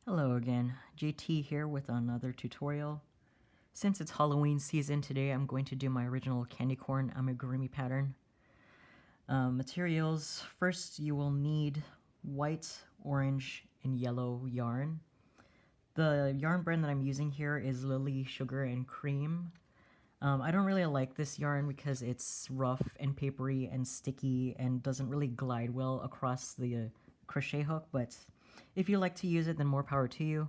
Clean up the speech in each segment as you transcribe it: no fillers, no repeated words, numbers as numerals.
Hello again, JT here with another tutorial. Since it's Halloween season today, I'm going to do my original candy corn amigurumi pattern. Materials, first you will need white, orange, and yellow yarn. The yarn brand that I'm using here is Lily Sugar and Cream. I don't really like this yarn because it's rough and papery and sticky and doesn't really glide well across the crochet hook, but if you like to use it, then more power to you.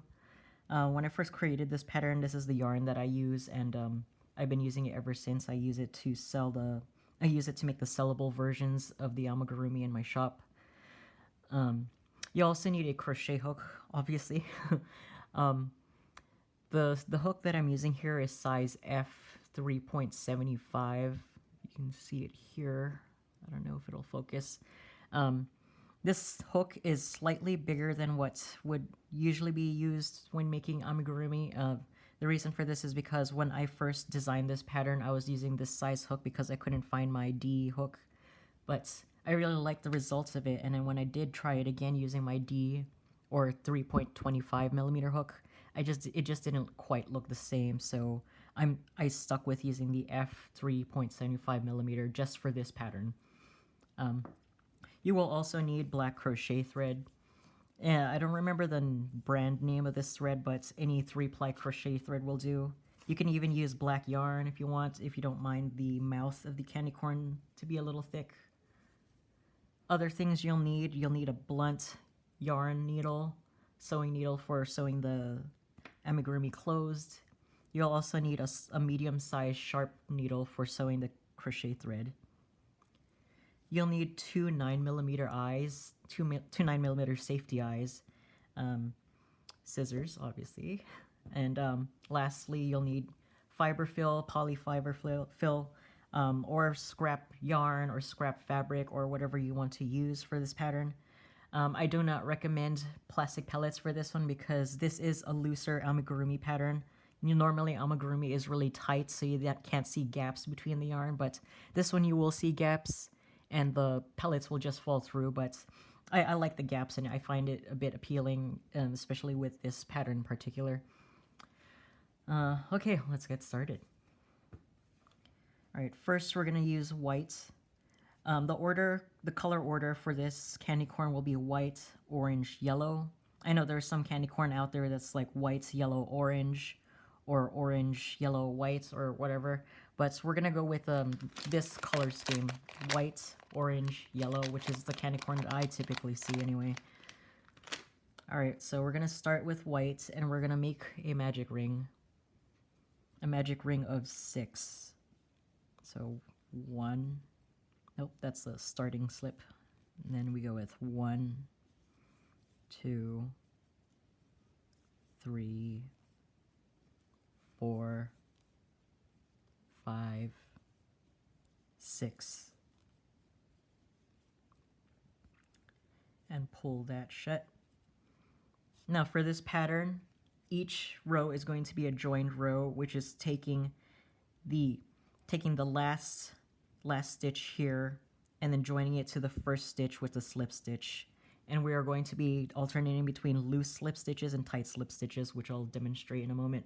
When I first created this pattern, this is the yarn that I use, and I've been using it ever since. I use it to make the sellable versions of the amigurumi in my shop. You also need a crochet hook, obviously. The hook that I'm using here is size F 3.75. You can see it here. I don't know if it'll focus. This hook is slightly bigger than what would usually be used when making amigurumi. The reason for this is because when I first designed this pattern, I was using this size hook because I couldn't find my D hook. But I really liked the results of it, and then when I did try it again using my D or 3.25 millimeter hook, it just didn't quite look the same. So I stuck with using the F 3.75 millimeter just for this pattern. You will also need black crochet thread. I don't remember the brand name of this thread, but any 3-ply crochet thread will do. You can even use black yarn if you want, if you don't mind the mouth of the candy corn to be a little thick. Other things you'll need a blunt yarn needle, sewing needle for sewing the amigurumi closed. You'll also need a medium-sized sharp needle for sewing the crochet thread. You'll need two 9mm eyes, two 9mm safety eyes, scissors, obviously, and lastly, you'll need fiber fill, polyfiber fill, or scrap yarn or scrap fabric or whatever you want to use for this pattern. I do not recommend plastic pellets for this one because this is a looser amigurumi pattern. Normally amigurumi is really tight, so you can't see gaps between the yarn, but this one you will see gaps and the pellets will just fall through, but I like the gaps and I find it a bit appealing, especially with this pattern in particular. Okay, let's get started. Alright, first we're going to use white. The color order for this candy corn will be white, orange, yellow. I know there's some candy corn out there that's like white, yellow, orange, or orange, yellow, white, or whatever. But we're going to go with this color scheme, white, orange, yellow, which is the candy corn that I typically see anyway. Alright, so we're going to start with white, and we're going to make a magic ring. A magic ring of 6. So 1, nope, that's the starting slip. And then we go with 1, 2, 3, 4, 5, 6, and pull that shut. Now for this pattern, each row is going to be a joined row, which is taking the last stitch here and then joining it to the first stitch with the slip stitch. And we are going to be alternating between loose slip stitches and tight slip stitches, which I'll demonstrate in a moment.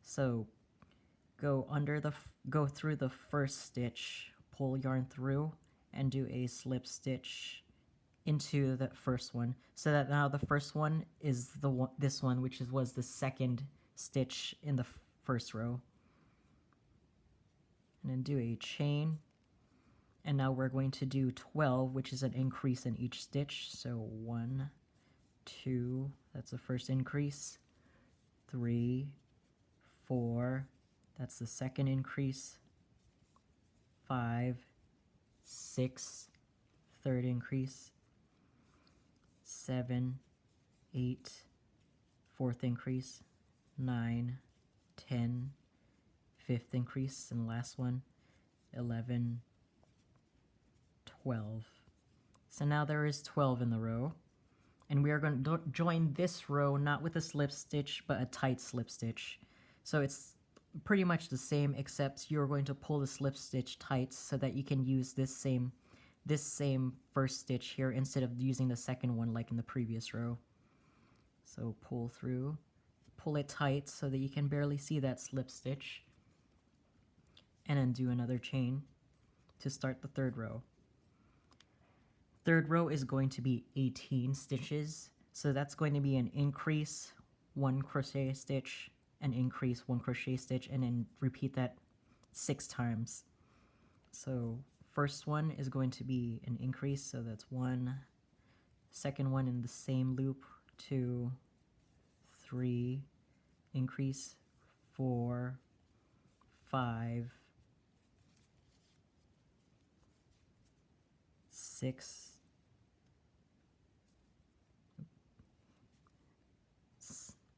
So go through the first stitch, pull yarn through, and do a slip stitch into the first one, so that now the first one is this one, which was the second stitch in the first row. And then do a chain, and now we're going to do 12, which is an increase in each stitch. So 1, 2, that's the first increase, 3, 4, that's the second increase, 5, 6, third increase, 7, 8, fourth increase, 9, 10, fifth increase, and the last one, 11, 12. So now there is 12 in the row, and we are going to join this row not with a slip stitch but a tight slip stitch. So it's pretty much the same, except you're going to pull the slip stitch tight so that you can use this same first stitch here instead of using the second one like in the previous row. So pull through, pull it tight so that you can barely see that slip stitch, and then do another chain to start the third row. Third row is going to be 18 stitches, so that's going to be an increase, 1 crochet stitch, an increase, 1 crochet stitch, and then repeat that 6 times. So first one is going to be an increase, so that's 1. Second one in the same loop, 2, 3, increase, 4, 5, 6,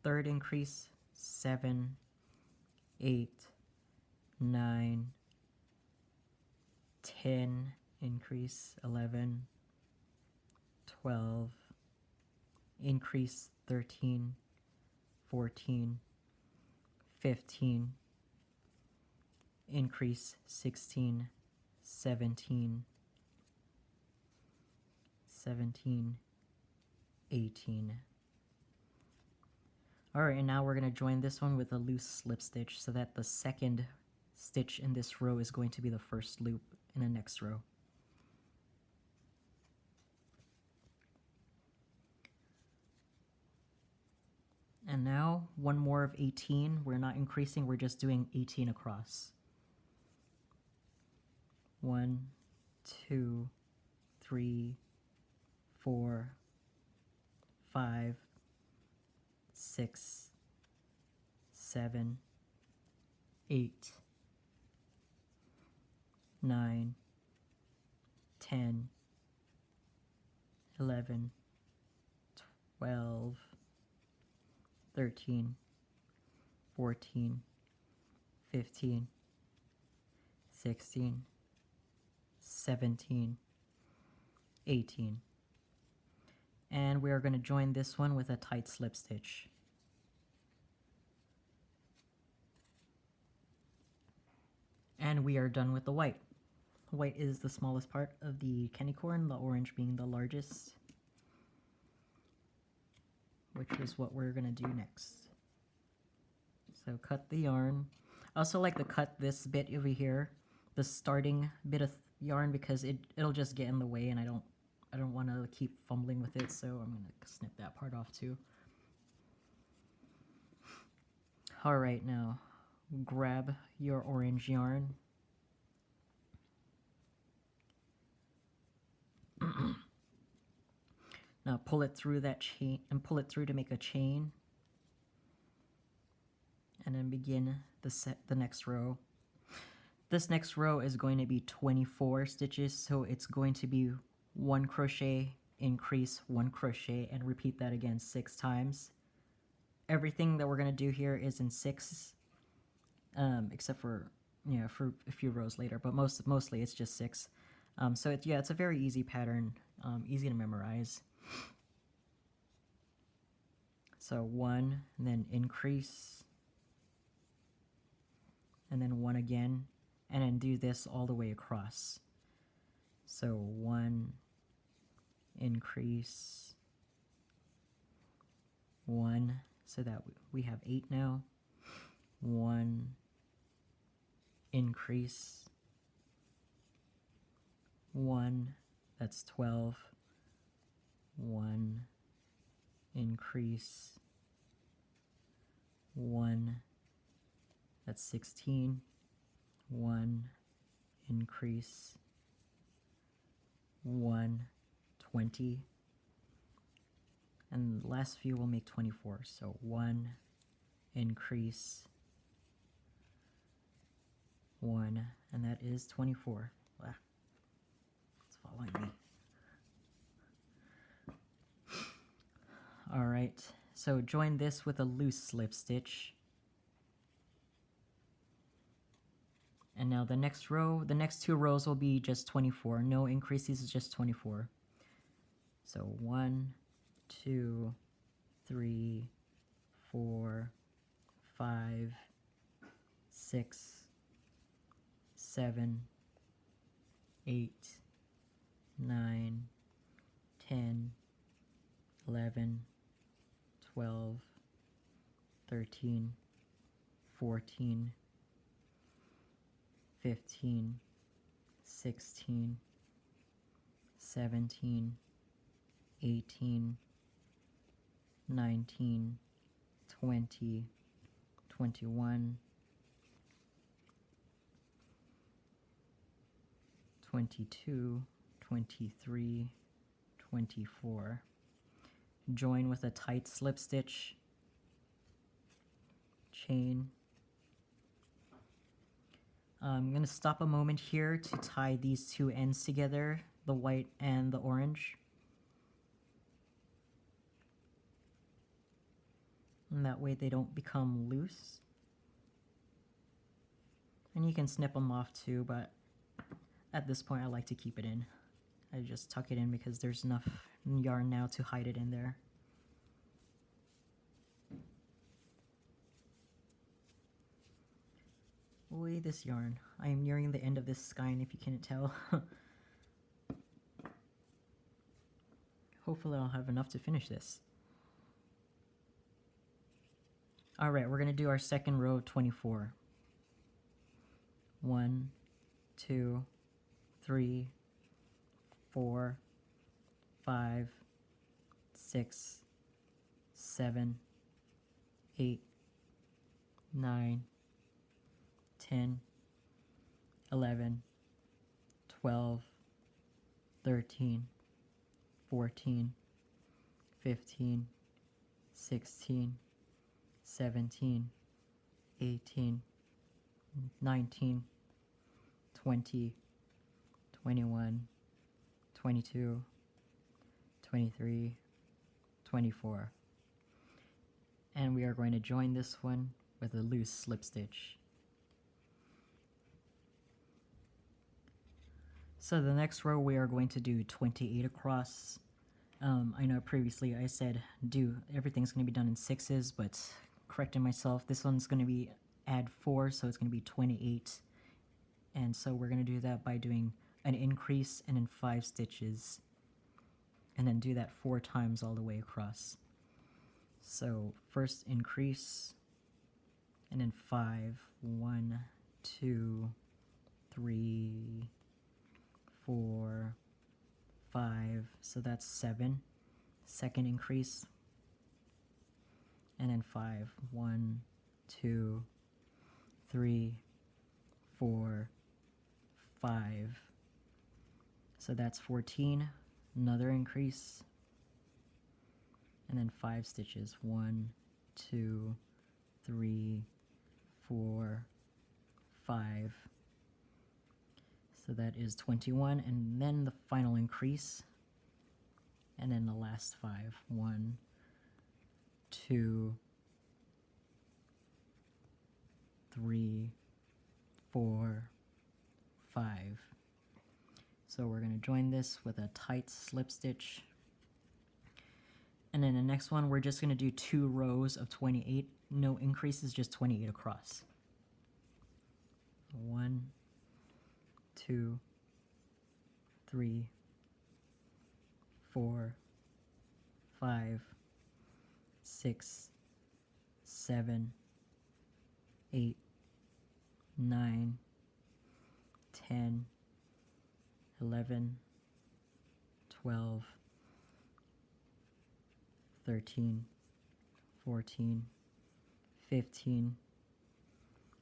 third increase, 7, 8, 9, 10, increase, 11, 12, increase, 13, 14, 15, increase, 16, 17, 18. Alright, and now we're going to join this one with a loose slip stitch so that the second stitch in this row is going to be the first loop in the next row. And now one more of 18. We're not increasing, we're just doing 18 across. 1, 2, 3, 4, 5, 6, 7, 8, 9, 10, 11, 12, 13, 14, 15, 16, 17, 18. And we are going to join this one with a tight slip stitch. And we are done with the white. White is the smallest part of the candy corn, the orange being the largest, which is what we're going to do next. So cut the yarn. I also like to cut this bit over here, the starting bit of yarn, because it'll just get in the way and I don't want to keep fumbling with it, so I'm going to snip that part off too. Alright, now grab your orange yarn. Now pull it through that chain, and pull it through to make a chain. And then begin the next row. This next row is going to be 24 stitches, so it's going to be 1 crochet, increase, 1 crochet, and repeat that again 6 times. Everything that we're going to do here is in 6, except for, you know, for a few rows later, but mostly it's just 6. So it's a very easy pattern, easy to memorize. So 1, and then increase, and then 1 again, and then do this all the way across. So 1, increase, 1, so that we have 8 now, 1, increase, 1, that's 12, 1, increase, 1, that's 16, 1, increase, 1, 20, and the last few will make 24, so 1, increase, 1, and that is 24. Wow. It's following me. Alright, so join this with a loose slip stitch. And now the next row, the next 2 rows will be just 24. No increases, it's just 24. So 1, 2, 3, 4, 5, 6, 7, 8, 9, 10, 11, 12, 13, 14, 15, 16, 17, 18, 19, 20, 21, 22, 23, 24. Join with a tight slip stitch, chain. I'm going to stop a moment here to tie these two ends together, the white and the orange. And that way they don't become loose. And you can snip them off too, but at this point I like to keep it in. I just tuck it in because there's enough yarn now to hide it in there. Boy, this yarn. I am nearing the end of this skein if you can't tell. Hopefully I'll have enough to finish this. Alright, we're going to do our second row of 24. 1, 2, 3, 4, 5, 6, 7, 8, 9, 10, 11, 12, 13, 14, 15, 16, 17, 18, 19, 20, 21, 22, 23, 24. And we are going to join this one with a loose slip stitch. So the next row we are going to do 28 across. I know previously I said everything's going to be done in 6s, but correcting myself, this one's going to be add 4, so it's going to be 28. And so we're going to do that by doing an increase and then 5 stitches, and then do that 4 times all the way across. So first increase, and then 5, 1, 2, 3, 4, 5, so that's 7. Second increase, and then 5, 1, 2, 3, 4, 5. So that's 14. Another increase, and then 5 stitches. 1, 2, 3, 4, 5. So that is 21, and then the final increase, and then the last 5. 1, 2, 3, 4, 5. So we're going to join this with a tight slip stitch. And then the next one, we're just going to do 2 rows of 28. No increases, just 28 across. 1, 2, 3, 4, 5, 6, 7, 8, 9, 10, 11, 12, 13, 14, 15,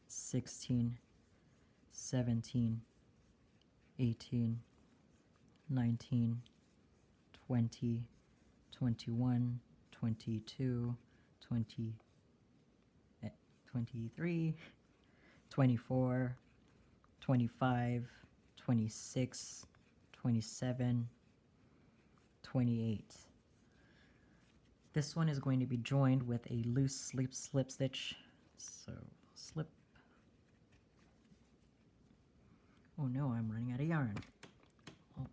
16, 17, 18, 19, 20, 21, 22, 23, 24, 25, 26, 27, 28. This one is going to be joined with a loose slip stitch. So slip. Oh no, I'm running out of yarn. Oh.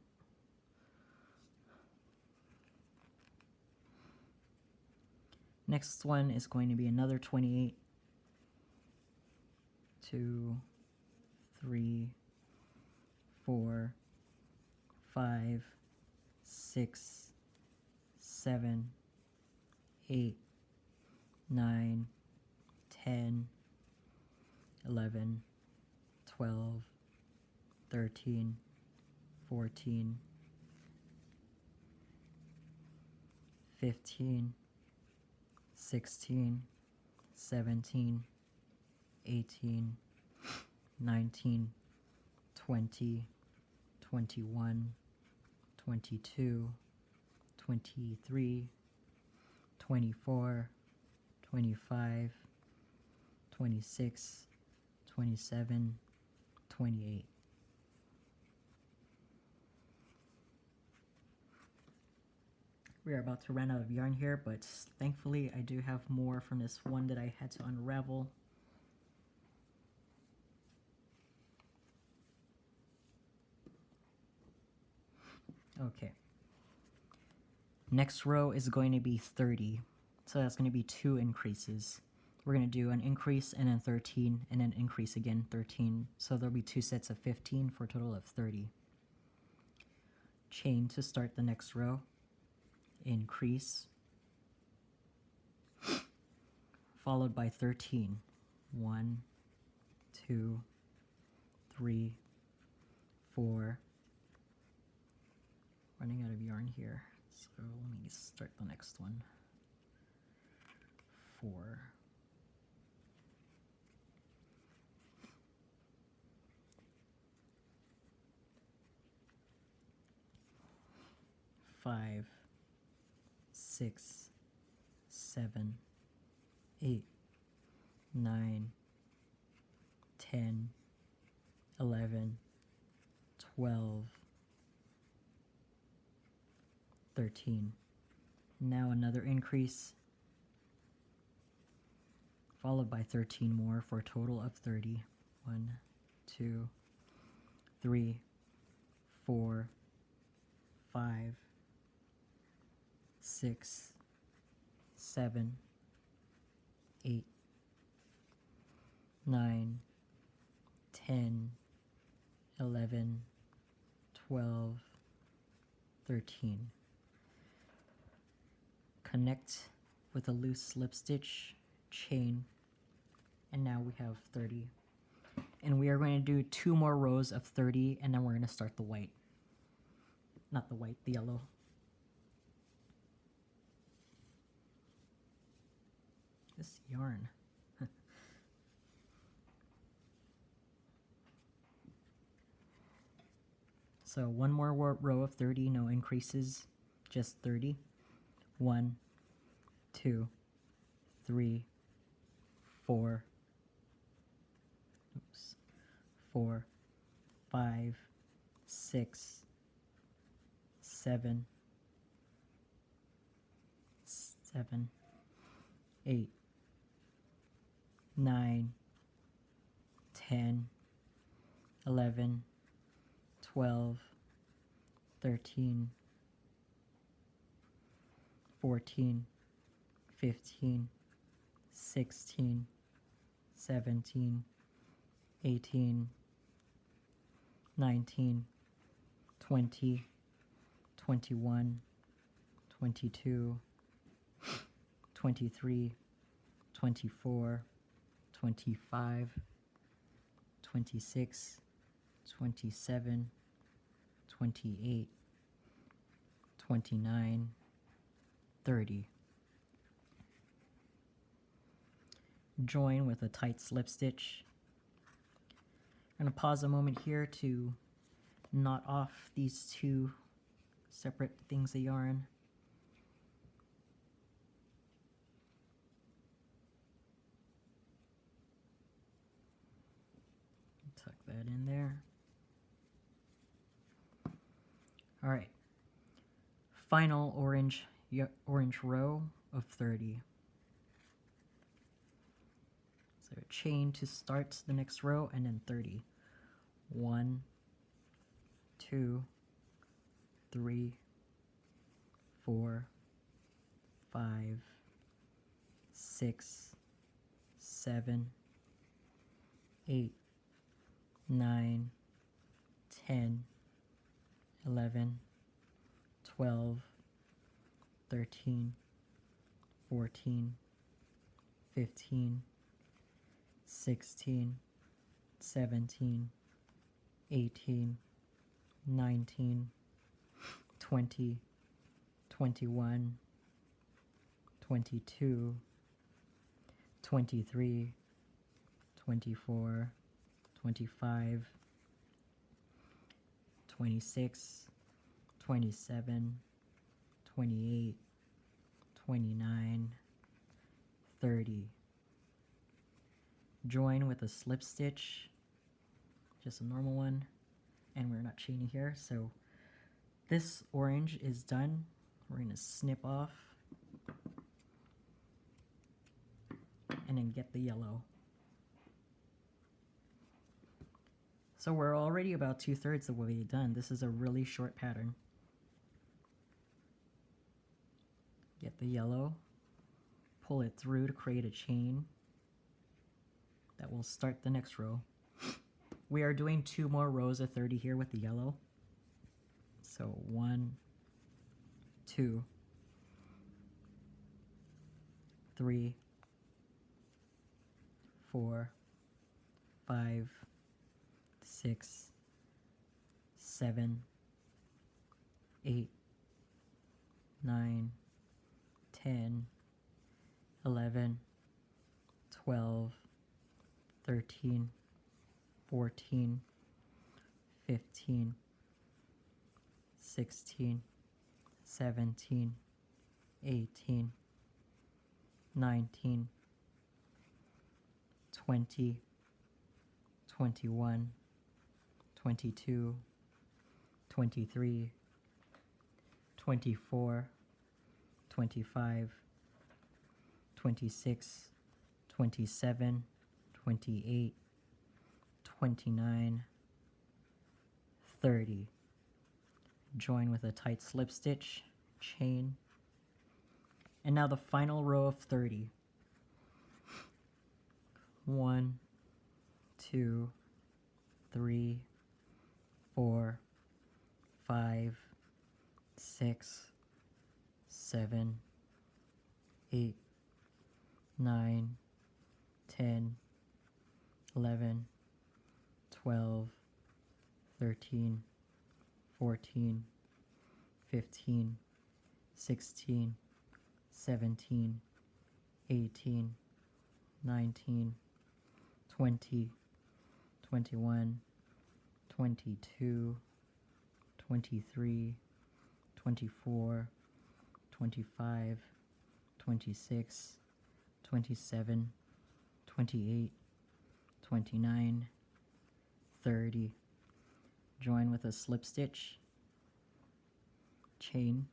Next one is going to be another 28. 2, 3, 4, 5, 6, 7, 8, 9, 10, 11, 12, 13, 14, 15, 16, 17, 18, 19, 20, 21, 22, 23, 24, 25, 26, 27, 28. We are about to run out of yarn here, but thankfully I do have more from this one that I had to unravel. Okay. Next row is going to be 30. So that's going to be 2 increases. We're going to do an increase and then 13 and then increase again 13. So there'll be 2 sets of 15 for a total of 30. Chain to start the next row. Increase. Followed by 13. 1, 2, 3, 4. Running out of yarn here. So let me start the next one. 4. 5, 6, 7, 8, 9, 10, 11, 12, 13. Now another increase, followed by 13 more for a total of 30. 1, 2, 3, 4, 5, 6, 7, 8, 9, 10, 11, 12, 13. Connect with a loose slip stitch, chain, and now we have 30. And we are going to do 2 more rows of 30, and then we're going to start the white. Not the white, the yellow. This yarn. So 1 more row of 30, no increases, just 30. 1, 2, 3, 4, 4, 5, 6, 7, 8, 9, 10, 11, 12, 13, 14, 15, 16, 17, 18, 19, 20, 21, 22, 23, 24, 25, 26, 27, 28, 29, 30. Join with a tight slip stitch. I'm going to pause a moment here to knot off these 2 separate things of yarn. Tuck that in there. All right. Final orange row of 30. So chain to start the next row and then 30. 1, 2, 3, 4, 5, 6, 7, 8, 9, 10, 11, 12, 13, 14, 15, 16, 17, 18, 19, 20, 21, 22, 23, 24, 25, 26, 27, 28, 29, 30. Join with a slip stitch, just a normal one, and we're not chaining here. So this orange is done. We're going to snip off and then get the yellow. So we're already about 2/3 of the way done. This is a really short pattern. Get the yellow, pull it through to create a chain that will start the next row. We are doing 2 more rows of 30 here with the yellow. So 1, 2, 3, 4, 5, 6, 7, 8, 9, 10, 11, 12, 13, 14, 15, 16, 17, 18, 19, 20, 21, 22, 23, 24, 25, 26, 27, 28, 29, 30. Join with a tight slip stitch, chain, and now the final row of 30. 1, 2, 3, 4, 5, 6, 7, 8, 9, 10, 11, 12, 13, 14, 15, 16, 17, 18, 19, 20, 21, 22, 23, 24, 25, 26, 27, 28, 29, 30. Join with a slip stitch, chain.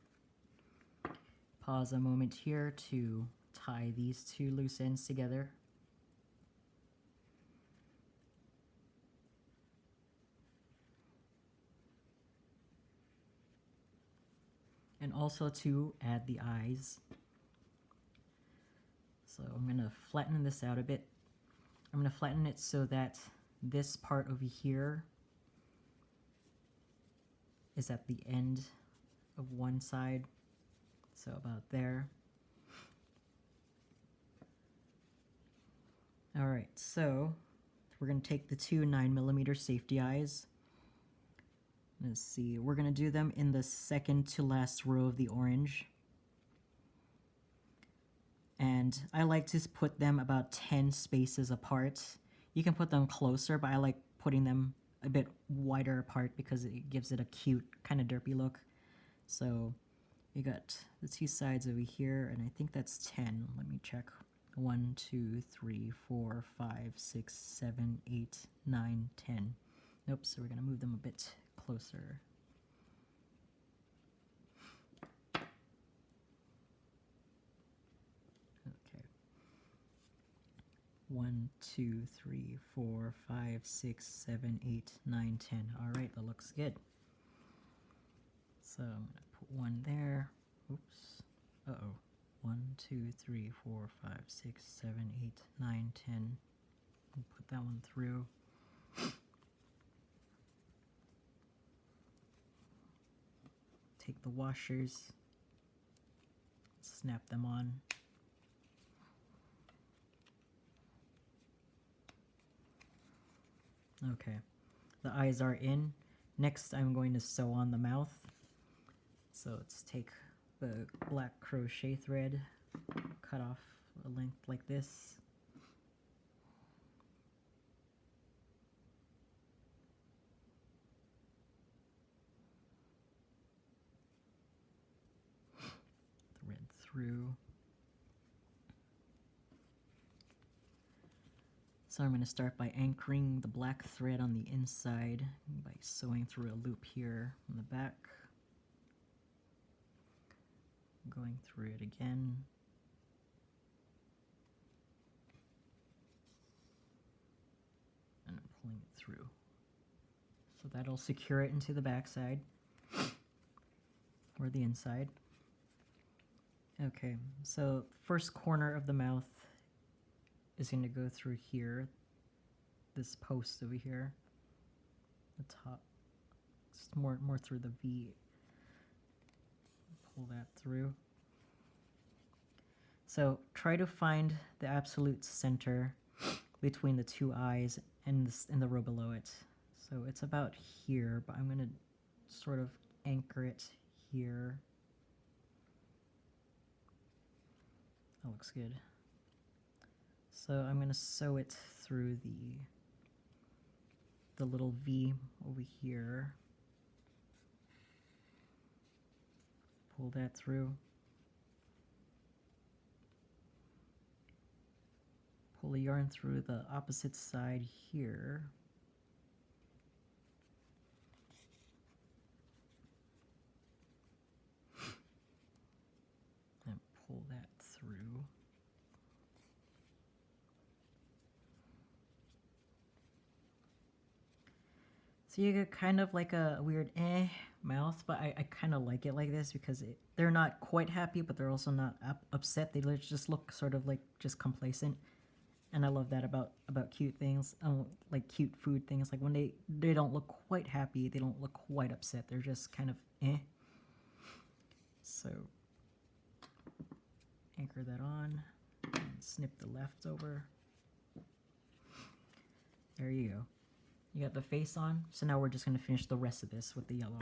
Pause a moment here to tie these 2 loose ends together. And also to add the eyes. So I'm going to flatten this out a bit. I'm going to flatten it so that this part over here is at the end of one side. So about there. Alright, so we're going to take the 2 9mm safety eyes. Let's see, we're going to do them in the second to last row of the orange. And I like to put them about 10 spaces apart. You can put them closer, but I like putting them a bit wider apart because it gives it a cute kind of derpy look. So you got the 2 sides over here, and I think that's 10. Let me check. 1, 2, 3, 4, 5, 6, 7, 8, 9, 10. Nope, so we're going to move them a bit closer. Okay. 1, 2, 3, 4, 5, 6, 7, 8, 9, 10. All right, that looks good. So I'm going to put 1 there. Oops. Uh-oh. 1, 2, 3, 4, 5, 6, 7, 8, 9, 10. I'll put that one through. Take the washers, snap them on. Okay, the eyes are in. Next, I'm going to sew on the mouth. So let's take the black crochet thread, cut off a length like this. Thread through. So I'm going to start by anchoring the black thread on the inside by sewing through a loop here on the back. Going through it again. And I'm pulling it through. So that'll secure it into the back side or the inside. Okay, so first corner of the mouth is going to go through here, this post over here, the top. It's more through the V. Pull that through. So try to find the absolute center between the two eyes and the row below it. So it's about here, but I'm going to sort of anchor it here. That looks good. So I'm going to sew it through the little V over here. Pull that through. Pull the yarn through the opposite side here. And pull that through. So you get kind of like a weird mouth, but I kind of like it like this because they're not quite happy, but they're also not upset. They just look sort of like just complacent. And I love that about cute things, like cute food things. Like when they don't look quite happy, they don't look quite upset. They're just kind of So anchor that on and snip the leftover. There you go. You got the face on. So now we're just going to finish the rest of this with the yellow.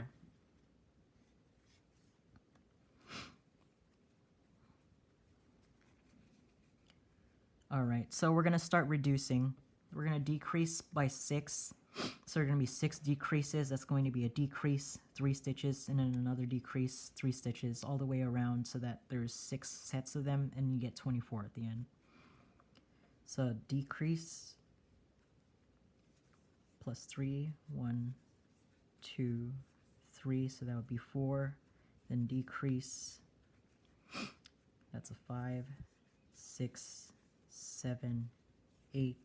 Alright, so we're going to start reducing. We're going to decrease by 6. So there are going to be 6 decreases. That's going to be a decrease, 3 stitches, and then another decrease, 3 stitches, all the way around so that there's 6 sets of them, and you get 24 at the end. So decrease plus 3, 1, 2, 3, so that would be 4. Then decrease, that's a 5, 6, 7, 8,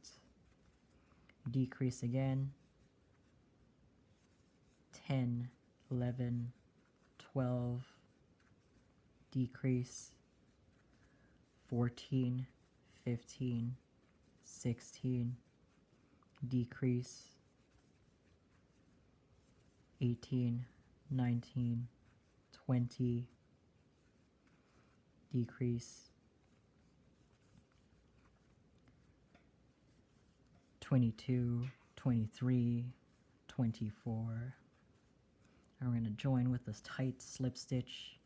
decrease again, 10, 11, 12, decrease, 14, 15, 16, decrease, 18, 19, 20, decrease, 22, 23, 24. And we're going to join with this tight slip stitch.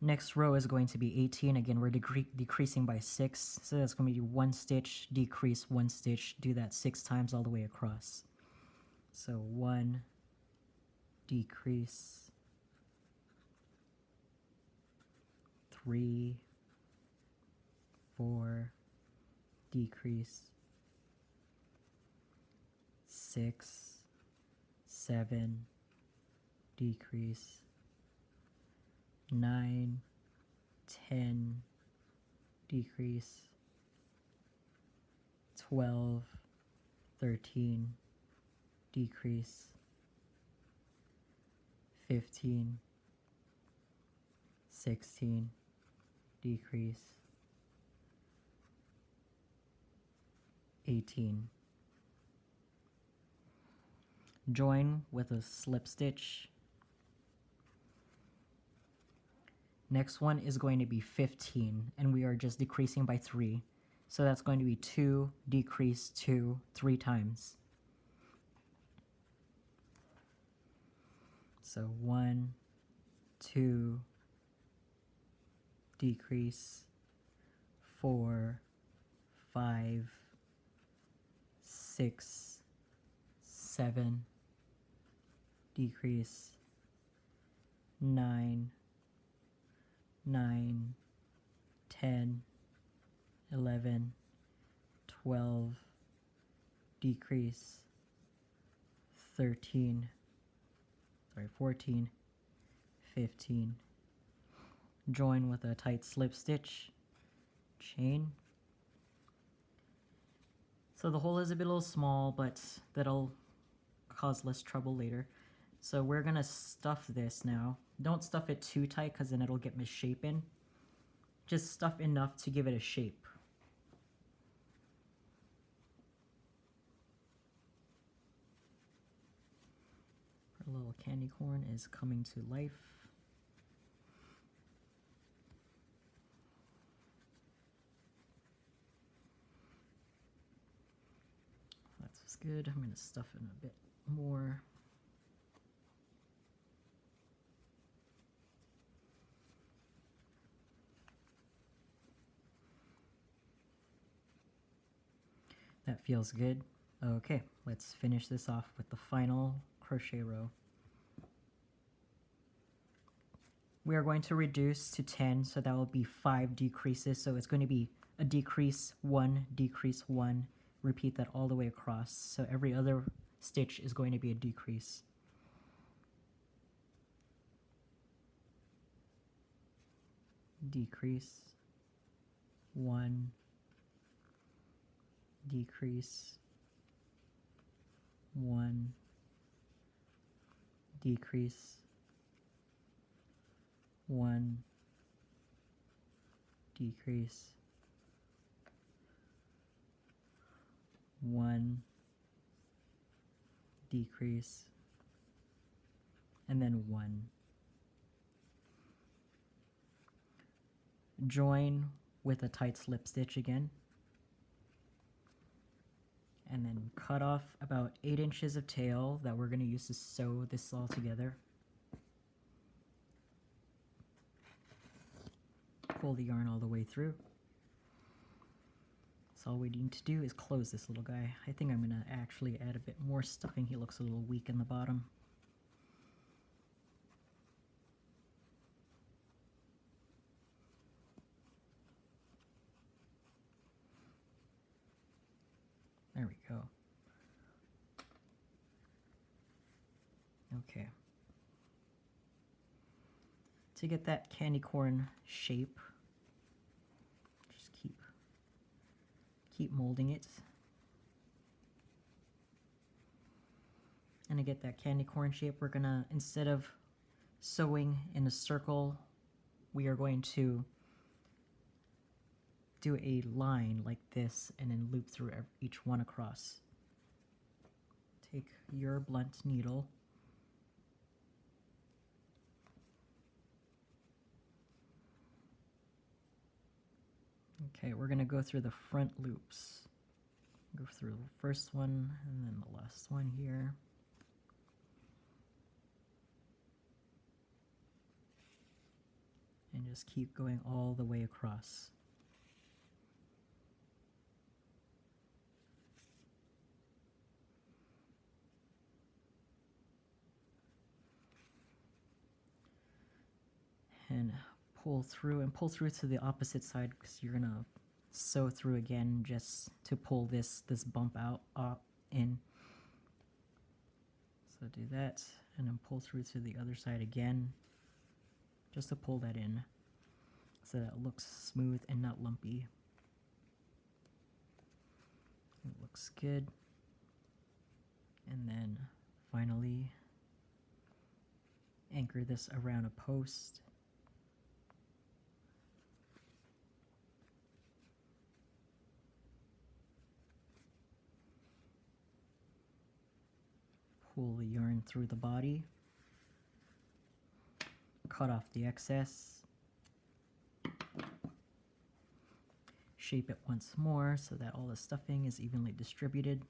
Next row is going to be 18. Again, we're decreasing by 6. So that's going to be 1 stitch, decrease, 1 stitch. Do that 6 times all the way across. So 1, decrease, 3, 4, decrease, 6, 7, decrease, 9, 10, decrease, 12, 13, decrease, 15, 16, decrease, 18. Join with a slip stitch. Next one is going to be 15, and we are just decreasing by 3. So that's going to be 2, decrease 2, 3 times. So 1, 2, decrease 4, 5, 6, 7, decrease 9, 9, 10, 11, 12, decrease 13, 14, 15, join with a tight slip stitch, chain. So the hole is a little small, but that'll cause less trouble later. So we're gonna stuff this now. Don't stuff it too tight because then it'll get misshapen. Just stuff enough to give it a shape. Our little candy corn is coming to life. That's good. I'm gonna stuff it a bit more. That feels good. Okay, let's finish this off with the final crochet row. We are going to reduce to 10, so that will be 5 decreases. So it's going to be a decrease 1, decrease 1. Repeat that all the way across. So every other stitch is going to be a decrease. Decrease 1, decrease 1, decrease 1, decrease 1, decrease, and then 1. Join with a tight slip stitch again, and then cut off about 8 inches of tail that we're going to use to sew this all together. Pull the yarn all the way through. So all we need to do is close this little guy. I think I'm going to actually add a bit more stuffing. He looks a little weak in the bottom. There we go. Okay. To get that candy corn shape, just keep molding it. And to get that candy corn shape, we're gonna, instead of sewing in a circle, we are going to do a line like this and then loop through each one across. Take your blunt needle, okay, we're going to go through the front loops. Go through the first one and then the last one here. And just keep going all the way across. And pull through to the opposite side, because you're gonna sew through again just to pull this bump out in. So do that, and then pull through to the other side again, just to pull that in, so that it looks smooth and not lumpy. It looks good. And then finally anchor this around a post. Pull the yarn through the body, cut off the excess, shape it once more so that all the stuffing is evenly distributed.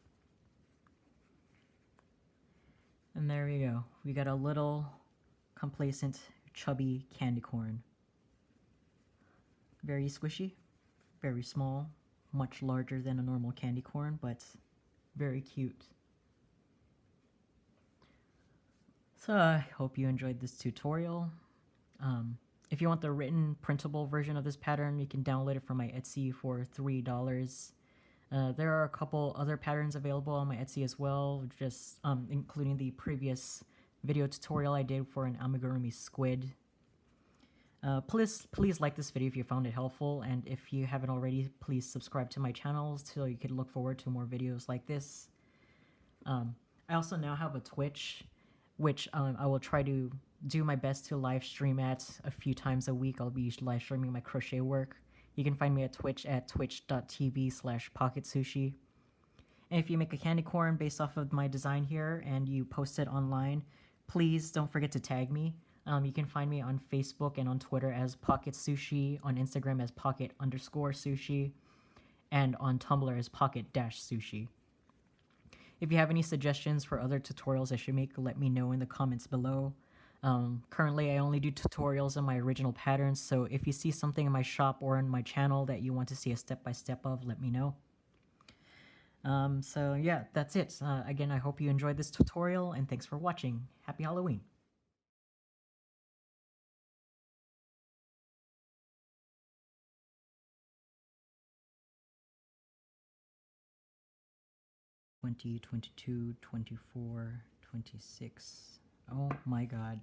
And there we go. We got a little complacent, chubby candy corn. Very squishy, very small, much larger than a normal candy corn, but very cute. So I hope you enjoyed this tutorial. If you want the written printable version of this pattern, you can download it from my Etsy for $3. There are a couple other patterns available on my Etsy as well, just including the previous video tutorial I did for an Amigurumi squid. Please like this video if you found it helpful, and if you haven't already, please subscribe to my channel so you can look forward to more videos like this. I also now have a Twitch, which I will try to do my best to live stream at a few times a week. I'll be live streaming my crochet work. You can find me at Twitch at twitch.tv/pocketsushi. And if you make a candy corn based off of my design here and you post it online, please don't forget to tag me. You can find me on Facebook and on Twitter as Pocket Sushi, on Instagram as Pocket_Sushi, and on Tumblr as Pocket-Sushi. If you have any suggestions for other tutorials I should make, let me know in the comments below. Currently, I only do tutorials on my original patterns, so if you see something in my shop or in my channel that you want to see a step-by-step of, let me know. So yeah, that's it. Again, I hope you enjoyed this tutorial, and thanks for watching. Happy Halloween! '20, '22, '24, '26. Oh my god.